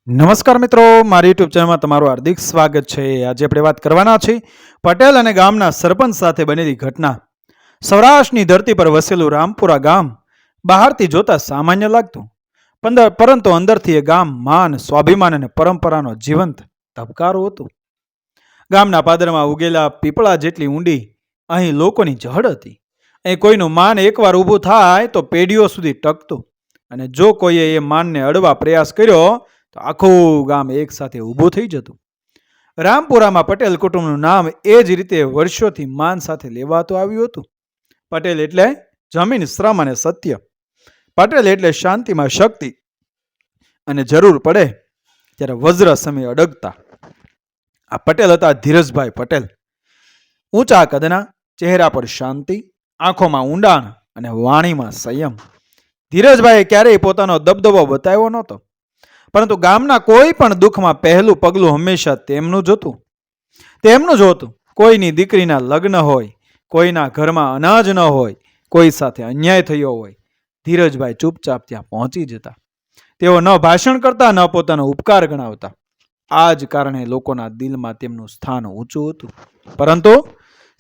નમસ્કાર મિત્રો, મારી યુટ્યુબ ચેનલમાં તમારું હાર્દિક સ્વાગત છે. આજે આપણે વાત કરવાના છીએ પટેલ અને ગામના સરપંચ સાથે બનેલી ઘટના. સૌરાષ્ટ્રની ધરતી પર વસેલું રામપુરા ગામ બહારથી જોતા સામાન્ય લાગતું, પરંતુ અંદરથી એ ગામ માન, સ્વાભિમાન અને પરંપરાનો જીવંત ધબકારો હતું. ગામના પાદરમાં ઉગેલા પીપળા જેટલી ઊંડી અહીં લોકોની ઝડ હતી. અહીં કોઈનું માન એકવાર ઊભું થાય તો પેઢીઓ સુધી ટકતું, અને જો કોઈએ એ માનને અડવા પ્રયાસ કર્યો તો આખું ગામ એક સાથે ઊભું થઈ જતું. રામપુરામાં પટેલ કુટુંબનું નામ એ જ રીતે વર્ષોથી માન સાથે લેવાતું આવ્યું હતું. પટેલ એટલે જમીન, શ્રમ અને સત્ય. પટેલ એટલે શાંતિમાં શક્તિ અને જરૂર પડે ત્યારે વજ્ર સમય અડગતા. આ પટેલ હતા ધીરજભાઈ પટેલ. ઊંચા કદના, ચહેરા પર શાંતિ, આંખોમાં ઊંડાણ અને વાણીમાં સંયમ. ધીરજભાઈએ ક્યારેય પોતાનો દબદબો બતાવ્યો નહોતો, પરંતુ ગામના કોઈ પણ દુઃખમાં પહેલું પગલું હંમેશા તેમનું જ હતું. કોઈની દીકરીના લગ્ન હોય, કોઈના ઘરમાં અનાજ ન હોય, કોઈ સાથે અન્યાય થયો હોય, ધીરજભાઈ ચૂપચાપ ત્યાં પહોંચી જતા. તેઓ ન ભાષણ કરતા, ન પોતાનો ઉપકાર ગણાવતા. આ જ કારણે લોકોના દિલમાં તેમનું સ્થાન ઊંચું હતું. પરંતુ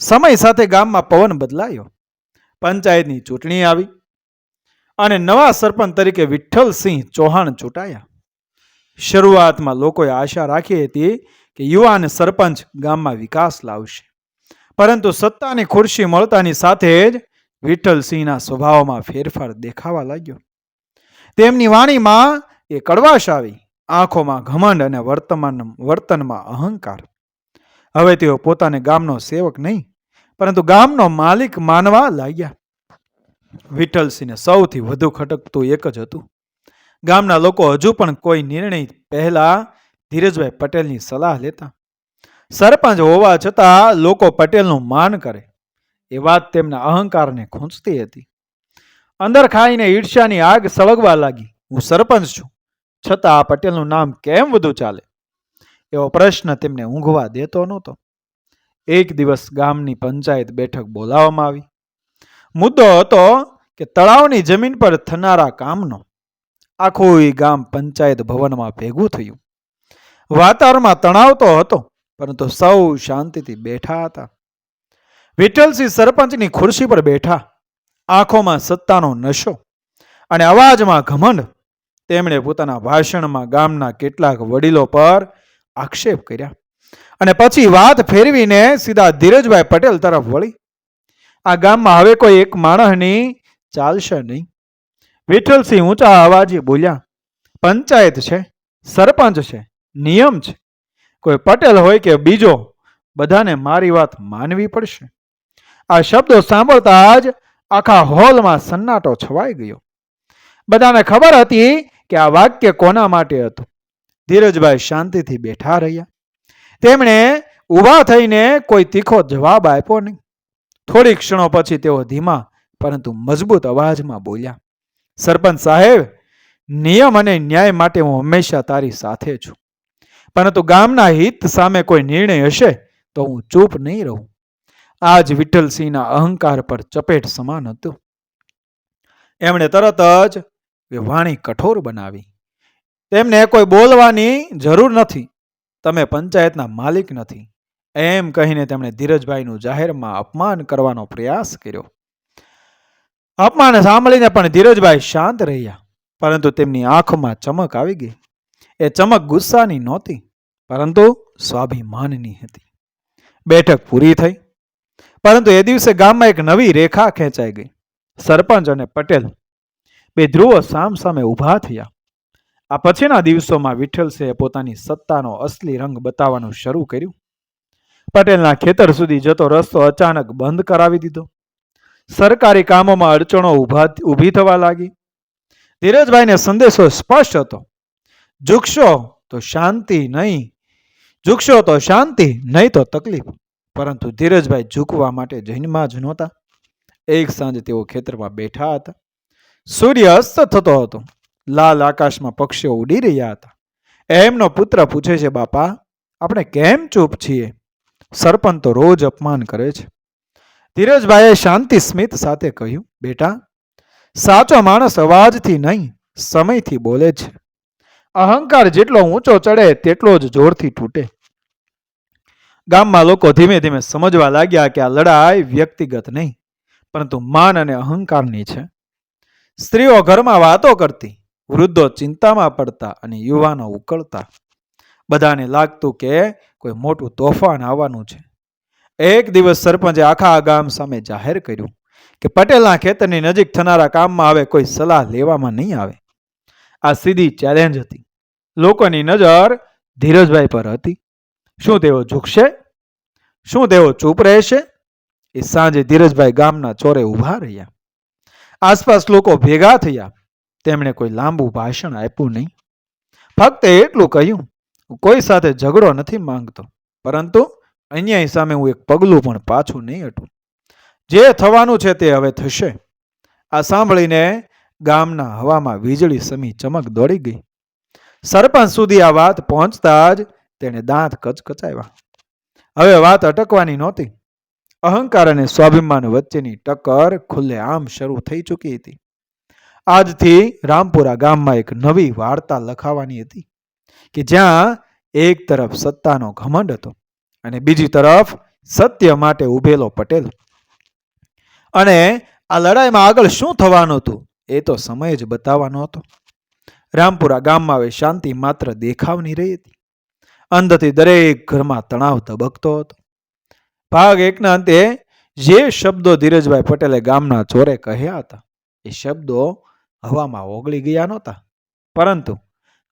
સમય સાથે ગામમાં પવન બદલાયો. પંચાયતની ચૂંટણી આવી અને નવા સરપંચ તરીકે વિઠ્ઠલસિંહ ચૌહાણ ચૂંટાયા. શરૂઆતમાં લોકોએ આશા રાખી હતી કે યુવાન સરપંચ ગામમાં વિકાસ લાવશે, પરંતુ સત્તાની ખુરશી મળતાની સાથે જ વિઠ્ઠલસિંહના સ્વભાવમાં ફેરફાર દેખાવા લાગ્યો. તેમની વાણીમાં એ કડવાશ આવી, આંખોમાં ઘમંડ અને વર્તનમાં અહંકાર. હવે તેઓ પોતાને ગામનો સેવક નહીં, પરંતુ ગામનો માલિક માનવા લાગ્યા. વિઠ્ઠલસિંહને સૌથી વધુ ખટકતું એક જ હતું. ગામના લોકો હજુ પણ કોઈ નિર્ણય પહેલા ધીરજભાઈ પટેલની સલાહ લેતા. સરપંચ હોવા છતાં લોકો પટેલનું માન કરે, એ વાત તેમના અહંકારને ખૂંચતી હતી. અંદર ખાઈને ઈર્ષ્યાની આગ સળગવા લાગી. હું સરપંચ છું, છતાં આ પટેલનું નામ કેમ વધુ ચાલે? એવો પ્રશ્ન તેમને ઊંઘવા દેતો નહોતો. એક દિવસ ગામની પંચાયત બેઠક બોલાવવામાં આવી. મુદ્દો હતો કે તળાવની જમીન પર થનારા કામનો. આખું ગામ પંચાયત ભવનમાં ભેગું થયું. વાતાવરણમાં તણાવ તો હતો, પરંતુ સૌ શાંતિથી બેઠા હતા. વિઠ્ઠલસિંહ સરપંચની ખુરશી પર બેઠા, આંખોમાં સત્તાનો નશો અને અવાજમાં ઘમંડ. તેમણે પોતાના ભાષણમાં ગામના કેટલાક વડીલો પર આક્ષેપ કર્યા અને પછી વાત ફેરવીને સીધા ધીરજભાઈ પટેલ તરફ વળી. આ ગામમાં હવે કોઈ એક માણસની ચાલશે નહીં. વિઠ્ઠલસિંહ ઊંચા અવાજે બોલ્યા, પંચાયત છે, સરપંચ છે, નિયમ છે. કોઈ પટેલ હોય કે બીજો, બધાને મારી વાત માનવી પડશે. આ શબ્દો સાંભળતા જ આખા હોલમાં સન્નાટો છવાઈ ગયો. બધાને ખબર હતી કે આ વાક્ય કોના માટે હતું. ધીરજભાઈ શાંતિથી બેઠા રહ્યા. તેમણે ઊભા થઈને કોઈ તીખો જવાબ આપ્યો નહીં. થોડીક ક્ષણો પછી તેઓ ધીમા પરંતુ મજબૂત અવાજમાં બોલ્યા, સરપંચ સાહેબ, નિયમ અને ન્યાય માટે હું હંમેશા તારી સાથે છું, પરંતુ ગામના હિત સામે કોઈ નિર્ણય હશે તો હું ચૂપ નહીં રહું. આજ વિઠ્ઠલસિંહના અહંકાર પર ચપેટ સમાન હતું. એમણે તરત જ વાણી કઠોર બનાવી. તેમને કોઈ બોલવાની જરૂર નથી, તમે પંચાયતના માલિક નથી, એમ કહીને તેમણે ધીરજભાઈનું જાહેરમાં અપમાન કરવાનો પ્રયાસ કર્યો. અપમાન સાંભળીને પણ ધીરજભાઈ શાંત રહ્યા, પરંતુ તેમની આંખમાં ચમક આવી ગઈ. એ ચમક ગુસ્સાની નહોતી, પરંતુ સ્વાભિમાનની હતી. બેઠક પૂરી થઈ, પરંતુ એ દિવસે ગામમાં એક નવી રેખા ખેંચાઈ ગઈ. સરપંચ અને પટેલ બે ધ્રુવો સામસામે ઊભા થયા. આ પછીના દિવસોમાં વિઠ્ઠલસિંહે પોતાની સત્તાનો અસલી રંગ બતાવવાનું શરૂ કર્યું. પટેલના ખેતર સુધી જતો રસ્તો અચાનક બંધ કરાવી દીધો. સરકારી કામોમાં અડચણો ઊભી થવા લાગી. ધીરજભાઈને સંદેશો સ્પષ્ટ હતો, ઝૂકશો તો શાંતિ નહીં તો તકલીફ. પરંતુ ધીરજભાઈ ઝૂકવા માટે જન્મમાં જ નહોતા. એક સાંજે તેઓ ખેતરમાં બેઠા હતા. સૂર્ય અસ્ત થતો હતો. લાલ આકાશમાં પક્ષીઓ ઉડી રહ્યા હતા. એમનો પુત્ર પૂછે છે, બાપા, આપણે કેમ ચૂપ છીએ? સરપંચ તો રોજ અપમાન કરે છે. ધીરજભાઈએ શાંતિ સ્મિત સાથે કહ્યું, બેટા, સાચો માણસ અવાજથી નહીં, સમયથી બોલે છે. અહંકાર જેટલો ઊંચો ચડે તેટલો જ જોરથી તૂટે. ગામમાં લોકો ધીમે ધીમે સમજવા લાગ્યા કે આ લડાઈ વ્યક્તિગત નહીં, પરંતુ માન અને અહંકારની છે. સ્ત્રીઓ ઘરમાં વાતો કરતી, વૃદ્ધો ચિંતામાં પડતા અને યુવાનો ઉકળતા. બધાને લાગતું કે કોઈ મોટું તોફાન આવવાનું છે. એક દિવસ સરપંચે આખા ગામ સામે જાહેર કર્યું કે પટેલના ખેતરની નજીક થનારા કામમાં હવે કોઈ સલાહ લેવામાં નહીં આવે. આ સીધી ચેલેન્જ હતી. લોકોની નજર ધીરજભાઈ પર હતી. શું તેઓ ઝૂકશે? શું તેઓ ચૂપ રહેશે? એ સાંજે ધીરજભાઈ ગામના ચોરે ઊભા રહ્યા. આસપાસ લોકો ભેગા થયા. તેમણે કોઈ લાંબુ ભાષણ આપ્યું નહીં. ફક્ત એટલું કહ્યું, કોઈ સાથે ઝઘડો નથી માંગતો, પરંતુ અન્યાય સામે હું એક પગલું પણ પાછું નહીં હટું. જે થવાનું છે તે હવે થશે. આ સાંભળીને ગામના હવામાં વીજળી સમી ચમક દોડી ગઈ. સરપંચ સુધી આ વાત પહોંચતા જ તેણે દાંત કચકચાવ્યા. હવે વાત અટકવાની નહોતી. અહંકાર અને સ્વાભિમાન વચ્ચેની ટક્કર ખુલ્લેઆમ શરૂ થઈ ચૂકી હતી. આજથી રામપુરા ગામમાં એક નવી વાર્તા લખાવાની હતી કે જ્યાં એક તરફ સત્તાનો ઘમંડ હતો અને બીજી તરફ સત્ય માટે ઉભેલો પટેલ. અને આ લડાઈમાં આગળ શું થવાનું હતું એ તો સમય જ બતાવવાનો હતો. રામપુરા ગામમાં હવે શાંતિ માત્ર દેખાવની રહી હતી. અંદરથી દરેક ઘરમાં તણાવ ધબકતો હતો. ભાગ એકના અંતે જે શબ્દો ધીરજભાઈ પટેલે ગામના ચોરે કહ્યા હતા એ શબ્દો હવામાં ઓગળી ગયા નહોતા, પરંતુ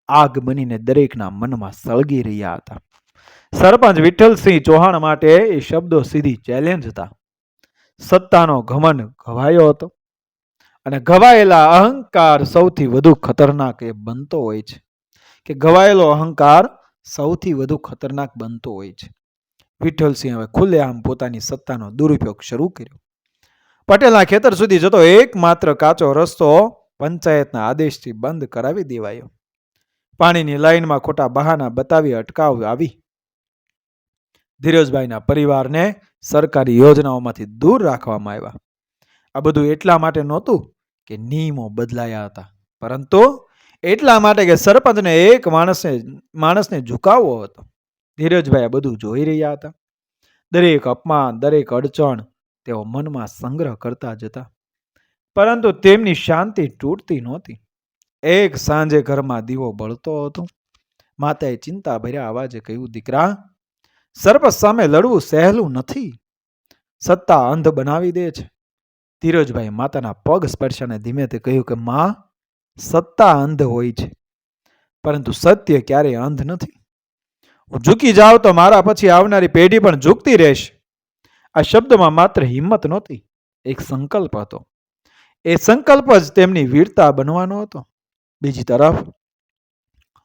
આગ બનીને દરેકના મનમાં સળગી રહ્યા હતા. સરપંચ વિઠ્ઠલસિંહ ચૌહાણ માટે એ શબ્દો સીધી ચેલેન્જ હતા. સત્તાનો ઘમંડ ઘવાયો હતો અને ઘવાયેલા અહંકાર સૌથી વધુ ખતરનાક એ બનતો હોય છે કે ઘવાયેલો અહંકાર સૌથી વધુ ખતરનાક બનતો હોય છે. વિઠ્ઠલસિંહ હવે ખુલ્લેઆમ પોતાની સત્તાનો દુરુપયોગ શરૂ કર્યો. પટેલના ખેતર સુધી જતો એકમાત્ર કાચો રસ્તો પંચાયતના આદેશથી બંધ કરાવી દેવાયો. પાણીની લાઈનમાં ખોટા બહાના બતાવી અટકાવ આવી. ધીરજભાઈના પરિવારને સરકારી યોજનાઓમાંથી દૂર રાખવામાં આવ્યા. આ બધું એટલા માટે નહોતું કે નિયમો બદલાયા હતા, પરંતુ એટલા માટે કે સરપંચને એક માણસને ઝુકાવવો હતો. ધીરજભાઈ આ બધું જોઈ રહ્યા હતા. દરેક અપમાન, દરેક અડચણ તેઓ મનમાં સંગ્રહ કરતા જતા, પરંતુ તેમની શાંતિ તૂટતી નહોતી. એક સાંજે ઘરમાં દીવો બળતો હતો. માતાએ ચિંતા ભર્યા અવાજે કહ્યું, દીકરા, સરપંચ સામે લડવું સહેલું નથી. સત્તા અંધ બનાવી દે છે. ધીરજભાઈ માતાના પગ સ્પર્શાને ધીમેથી કહ્યું કે માં, સત્તા અંધ હોય છે, પરંતુ સત્ય ક્યારેય અંધ નથી. હું ઝૂકી જાઉં તો મારા પછી આવનારી પેઢી પણ ઝૂકતી રહેશે. આ શબ્દમાં માત્ર હિંમત નહોતી, એક સંકલ્પ હતો. એ સંકલ્પ જ તેમની વીરતા બનવાનો હતો. બીજી તરફ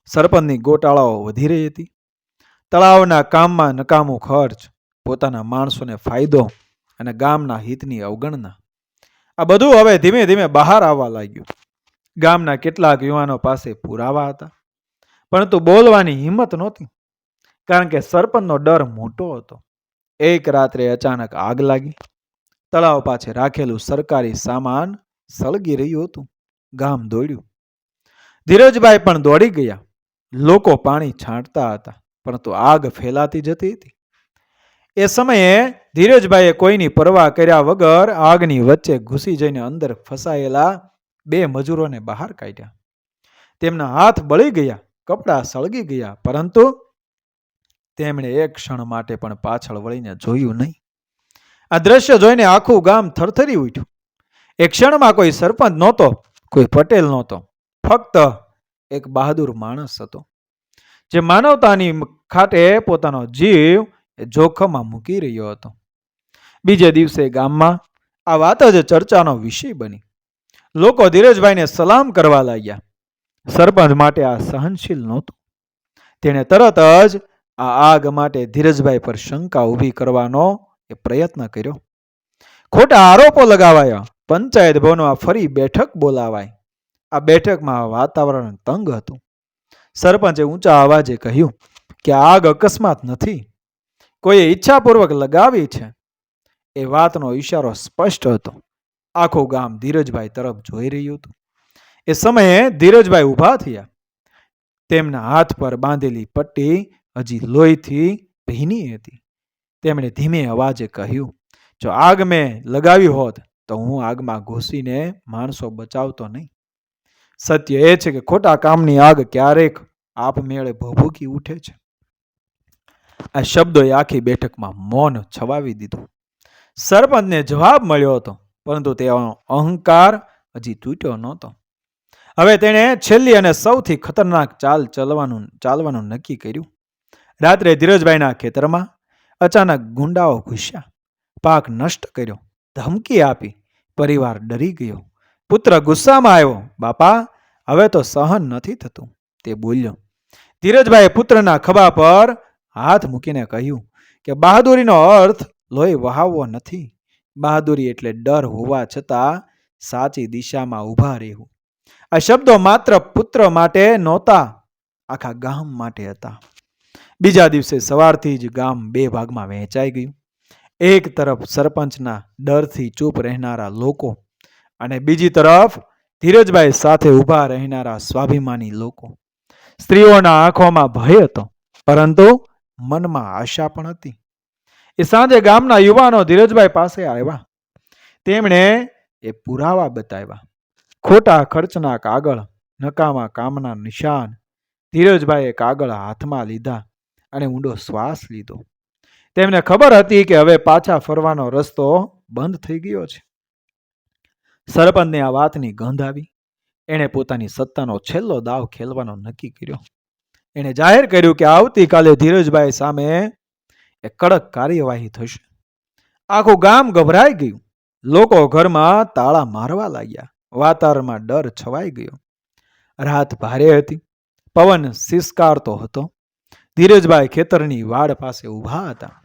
સરપંચની ગોટાળાઓ વધી રહી હતી. તળાવના કામમાં નકામો ખર્ચ, પોતાના માણસોને ફાયદો અને ગામના હિતની અવગણના, આ બધું હવે ધીમે ધીમે બહાર આવવા લાગ્યું. ગામના કેટલાક યુવાનો પાસે પુરાવા હતા, પરંતુ બોલવાની હિંમત નહોતી, કારણ કે સરપંચનો ડર મોટો હતો. એક રાત્રે અચાનક આગ લાગી. તળાવ પાસે રાખેલું સરકારી સામાન સળગી રહ્યું હતું. ગામ દોડ્યું. ધીરજભાઈ પણ દોડી ગયા. લોકો પાણી છાંટતા હતા, પરંતુ આગ ફેલાતી જતી હતી. એ સમયે ધીરજભાઈએ કોઈની પરવા કર્યા વગર આગની વચ્ચે ઘૂસી જઈને અંદર ફસાયેલા 2 મજૂરોને બહાર કાઢ્યા. તેમના હાથ બળી ગયા, કપડાં સળગી ગયા, પરંતુ તેમણે એક ક્ષણ માટે પણ પાછળ વળીને જોયું નહીં. આ દ્રશ્ય જોઈને આખું ગામ થરથરી ઉઠ્યું. એક ક્ષણમાં કોઈ સરપંચ નહોતો, કોઈ પટેલ નહોતો, ફક્ત એક બહાદુર માણસ હતો, જે માનવતાની ખાતે પોતાનો જીવ જોખમમાં મૂકી રહ્યો હતો. બીજે દિવસે ગામમાં આ વાત જ ચર્ચાનો વિષય બની. લોકો ધીરજભાઈને સલામ કરવા લાગ્યા. સરપંચ માટે આ સહનશીલ નહોતું. તેણે તરત જ આ આગ માટે ધીરજભાઈ પર શંકા ઊભી કરવાનો એ પ્રયત્ન કર્યો. ખોટા આરોપો લગાવાયા. પંચાયત ભવનમાં ફરી બેઠક બોલાવાય. આ બેઠકમાં વાતાવરણ તંગ હતું. સરપંચે ઊંચા અવાજે કહ્યું કે આગ અકસ્માત નથી, કોઈએ ઈચ્છાપૂર્વક લગાવી છે. એ વાતનો ઈશારો સ્પષ્ટ હતો. આખું ગામ ધીરજભાઈ તરફ જોઈ રહ્યું હતું. એ સમયે ધીરજભાઈ ઊભા થયા. તેમના હાથ પર બાંધેલી પટ્ટી હજી લોહીથી ભીની હતી. તેમણે ધીમે અવાજે કહ્યું, જો આગ મેં લગાવી હોત તો હું આગમાં ઘૂસીને માણસો બચાવતો નહીં. સત્ય એ છે કે ખોટા કામની આગ ક્યારેક આપમેળે ભભૂકી ઉઠે છે. આ શબ્દોએ આખી બેઠકમાં મૌન છવાવી દીધું. સરપંચને જવાબ મળ્યો હતો, પરંતુ તેનો અહંકાર હજી તૂટ્યો નહોતો. હવે તેણે છેલ્લી અને સૌથી ખતરનાક ચાલવાનું નક્કી કર્યું. રાત્રે ધીરજભાઈના ખેતરમાં અચાનક ગુંડાઓ ઘૂસ્યા, પાક નષ્ટ કર્યો, ધમકી આપી, પરિવાર ડરી ગયો. પુત્ર ગુસ્સામાં આવ્યો. બાપા, હવે તો સહન નથી થતું, તે બોલ્યો. ધીરજભાઈએ પુત્રના ખભા પર હાથ મૂકીને કહ્યું કે બહાદુરીનો અર્થ લોહી વહાવવો નથી. બહાદુરી એટલે ડર હોવા છતાં સાચી દિશામાં ઊભા રહેવું. આ શબ્દો માત્ર પુત્ર માટે નહોતા, આખા ગામ માટે હતા. બીજા દિવસે સવારથી જ ગામ બે ભાગમાં વહેંચાઈ ગયું. એક તરફ સરપંચના ડરથી ચૂપ રહેનારા લોકો અને બીજી તરફ ધીરજભાઈ સાથે ઊભા રહેનારા સ્વાભિમાની લોકો. સ્ત્રીઓના આંખોમાં ભય હતો, પરંતુ મનમાં આશા પણ હતી. એ સાંજે ગામના યુવાનો ધીરજભાઈ પાસે આવ્યા. તેમણે એ પુરાવા બતાવ્યા. ખોટા ખર્ચના કાગળ, નકામા કામના નિશાન. ધીરજભાઈએ કાગળ હાથમાં લીધા અને ઊંડો શ્વાસ લીધો. તેમને ખબર હતી કે હવે પાછા ફરવાનો રસ્તો બંધ થઈ ગયો છે. સરપંચને આ વાતની ગંધ આવી. એણે પોતાની સત્તાનો છેલ્લો દાવ ખેલવાનો નક્કી કર્યો. એણે જાહેર કર્યું કે આવતીકાલે ધીરજભાઈ સામે એક કડક કાર્યવાહી થશે. આખું ગામ ગભરાઈ ગયું. લોકો ઘરમાં તાળા મારવા લાગ્યા. વાતાવરણમાં ડર છવાઈ ગયો. રાત ભારે હતી. પવન સિસકારતો હતો. ધીરજભાઈ ખેતરની વાડ પાસે ઊભા હતા.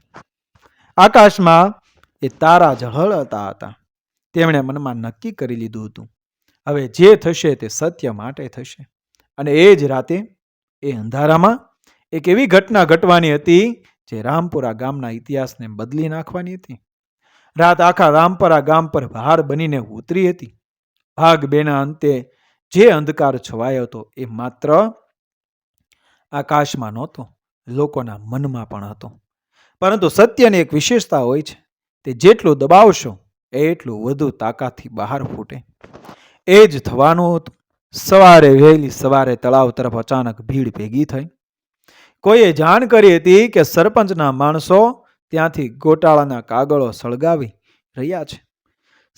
આકાશમાં એ તારા ઝળહળતા હતા. તેમણે મનમાં નક્કી કરી લીધું હતું, હવે જે થશે તે સત્ય માટે થશે. અને એ જ રાતે એ અંધારામાં એક એવી ઘટના ઘટવાની હતી જે રામપુરા ગામના ઇતિહાસને બદલી નાખવાની હતી. રાત આખા રામપુરા ગામ પર ભાર બનીને ઉતરી હતી. ભાગ બેના અંતે જે અંધકાર છવાયો હતો એ માત્ર આકાશમાં નહોતો, લોકોના મનમાં પણ હતો. પરંતુ સત્યની એક વિશેષતા હોય છે, તે જેટલું દબાવશો એટલું વધુ તાકાતથી બહાર ફૂટે. એ જ થવાનું હતું. વહેલી સવારે તળાવ તરફ અચાનક ભીડ ભેગી થઈ. કોઈએ જાણ કરી હતી કે સરપંચના માણસો ત્યાંથી ગોટાળાના કાગળો સળગાવી રહ્યા છે.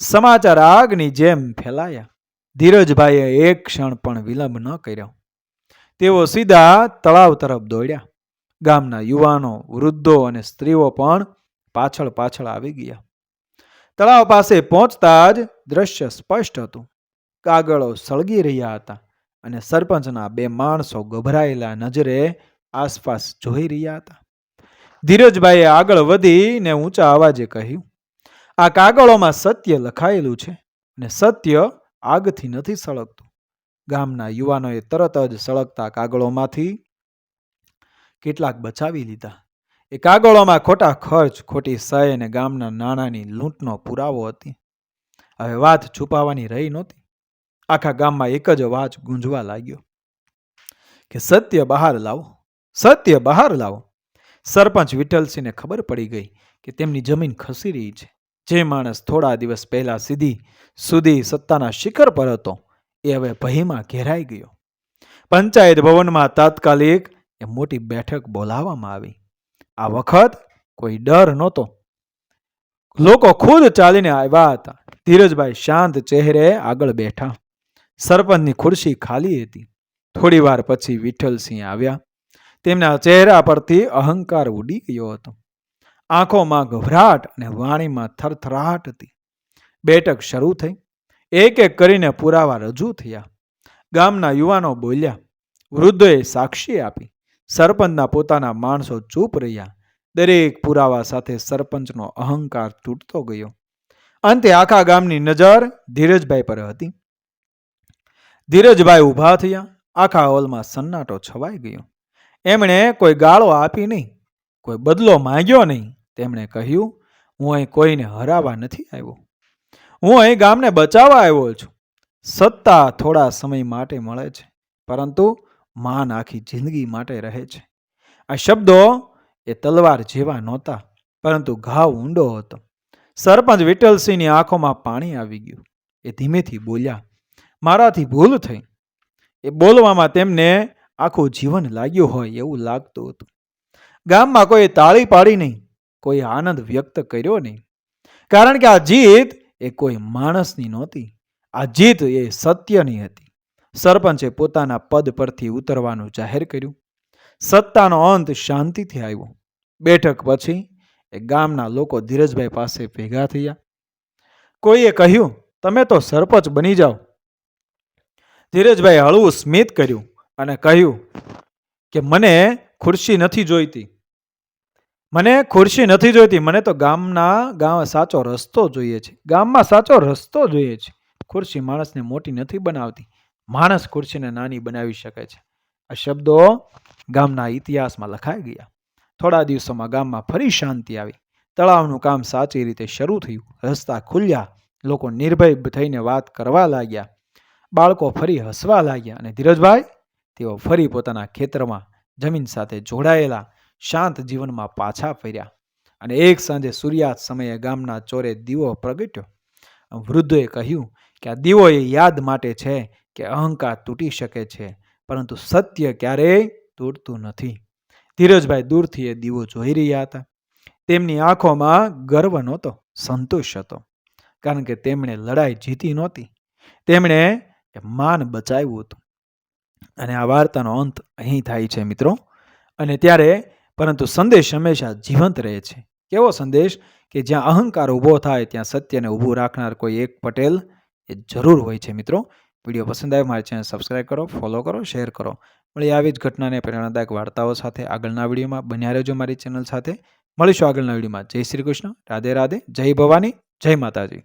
સમાચાર આગની જેમ ફેલાયા. ધીરજભાઈએ એક ક્ષણ પણ વિલંબ ન કર્યો. તેઓ સીધા તળાવ તરફ દોડ્યા. ગામના યુવાનો, વૃદ્ધો અને સ્ત્રીઓ પણ પાછળ પાછળ આવી ગયા. તળાવ પાસે પહોંચતા જ દ્રશ્ય સ્પષ્ટ હતું. કાગળો સળગી રહ્યા હતા અને સરપંચના બે માણસો ગભરાયેલા નજરે આસપાસ જોઈ રહ્યા હતા. ધીરજભાઈએ આગળ વધીને ઊંચા અવાજે કહ્યું, આ કાગળોમાં સત્ય લખાયેલું છે અને સત્ય આગથી નથી સળગતું. ગામના યુવાનોએ તરત જ સળગતા કાગળોમાંથી કેટલાક બચાવી લીધા. એ કાગળોમાં ખોટા ખર્ચ, ખોટી સહી અને ગામના નાણાંની લૂંટનો પુરાવો હતી. હવે વાત છુપાવવાની રહી નહોતી. આખા ગામમાં એક જ અવાજ ગુંજવા લાગ્યો કે સત્ય બહાર લાવો, સત્ય બહાર લાવો. સરપંચ વિઠ્ઠલસિંહને ખબર પડી ગઈ કે તેમની જમીન ખસી રહી છે. જે માણસ થોડા દિવસ પહેલા સુધી સત્તાના શિખર પર હતો, એ હવે ભયમાં ઘેરાઈ ગયો. પંચાયત ભવનમાં તાત્કાલિક એ મોટી બેઠક બોલાવવામાં આવી. આ વખત કોઈ ડર નહોતો. લોકો ખુદ ચાલીને આવ્યા હતા. ધીરજભાઈ શાંત ચહેરે આગળ બેઠા. સરપંચની ખુરશી ખાલી હતી. થોડી વાર પછી વિઠ્ઠલસિંહ આવ્યા. તેમના ચહેરા પરથી અહંકાર ઉડી ગયો હતો. આંખોમાં ગભરાટ અને વાણીમાં થરથરાટ હતી. બેઠક શરૂ થઈ. એક એક કરીને પુરાવા રજૂ થયા. ગામના યુવાનો બોલ્યા, વૃદ્ધોએ સાક્ષી આપી. સરપંચના પોતાના માણસો ચૂપ રહ્યા. દરેક પુરાવા સાથે સરપંચનો અહંકાર તૂટતો ગયો. અંતે આખા ગામની નજર ધીરજભાઈ પર હતી. ધીરજભાઈ ઊભા થયા. આખા હોલમાં સન્નાટો છવાઈ ગયો. એમણે કોઈ ગાળો આપી નહીં, કોઈ બદલો માંગ્યો નહીં. તેમણે કહ્યું, હું અહીં કોઈને હરાવવા નથી આવ્યો. હું અહીં ગામને બચાવવા આવ્યો છું. સત્તા થોડા સમય માટે મળે છે, પરંતુ માન આખી જિંદગી માટે રહે છે. આ શબ્દો એ તલવાર જેવા નહોતા, પરંતુ ઘાવ ઊંડો હતો. સરપંચ વિઠ્ઠલસિંહની આંખોમાં પાણી આવી ગયું. એ ધીમેથી બોલ્યા, મારાથી ભૂલ થઈ. એ બોલવામાં તેમને આખું જીવન લાગ્યું હોય એવું લાગતું હતું. ગામમાં કોઈ તાળી પાડી નહીં, કોઈ આનંદ વ્યક્ત કર્યો નહીં, કારણ કે આ જીત એ કોઈ માણસની નહોતી. આ જીત એ સત્યની હતી. સરપંચે પોતાના પદ પરથી ઉતરવાનું જાહેર કર્યું. સત્તાનો અંત શાંતિથી આવ્યો. બેઠક પછી એ ગામના લોકો ધીરજભાઈ પાસે ભેગા થયા. કોઈએ કહ્યું, તમે તો સરપંચ બની જાઓ. ધીરજભાઈ હળવું સ્મિત કર્યું અને કહ્યું કે મને ખુરશી નથી જોઈતી. મને તો ગામ સાચો રસ્તો જોઈએ છે. ગામમાં સાચો રસ્તો જોઈએ છે. ખુરશી માણસને મોટી નથી બનાવતી, માણસ ખુરશીને નાની બનાવી શકે છે. આ શબ્દો ગામના ઇતિહાસમાં લખાઈ ગયા. થોડા દિવસોમાં ગામમાં ફરી શાંતિ આવી. તળાવનું કામ સાચી રીતે શરૂ થયું. રસ્તા ખુલ્યા. લોકો નિર્ભય થઈને વાત કરવા લાગ્યા. બાળકો ફરી હસવા લાગ્યા અને ધીરજભાઈ તેઓ ફરી પોતાના ખેતરમાં જમીન સાથે જોડાયેલા શાંત જીવનમાં પાછા ફર્યા. અને એક સાંજે સૂર્યાસ્ત સમયે ગામના ચોરે દીવો પ્રગટ્યો. વૃદ્ધોએ કહ્યું કે આ દીવો એ યાદ માટે છે કે અહંકાર તૂટી શકે છે, પરંતુ સત્ય ક્યારેય તૂટતું નથી. ધીરજભાઈ દૂરથી એ દીવો જોઈ રહ્યા હતા. તેમની આંખોમાં ગર્વ નહોતો, સંતોષ હતો, કારણ કે તેમણે લડાઈ જીતી નહોતી, તેમણે માન બચાવ્યું હતું. અને આ વાર્તાનો અંત અહીં થાય છે મિત્રો. અને ત્યારે પરંતુ સંદેશ હંમેશા જીવંત રહે છે. કેવો સંદેશ? કે જ્યાં અહંકાર ઊભો થાય ત્યાં સત્યને ઊભું રાખનાર કોઈ એક પટેલ એ જરૂર હોય છે મિત્રો. વિડીયો પસંદ આવે મારી ચેનલ સબસ્ક્રાઈબ કરો, ફોલો કરો, શેર કરો. મળી આવી જ ઘટનાને પ્રેરણાદાયક વાર્તાઓ સાથે આગળના વિડીયોમાં બન્યા રહેજો મારી ચેનલ સાથે. મળીશું આગળના વિડીયોમાં. જય શ્રી કૃષ્ણ, રાધે રાધે, જય ભવાની, જય માતાજી.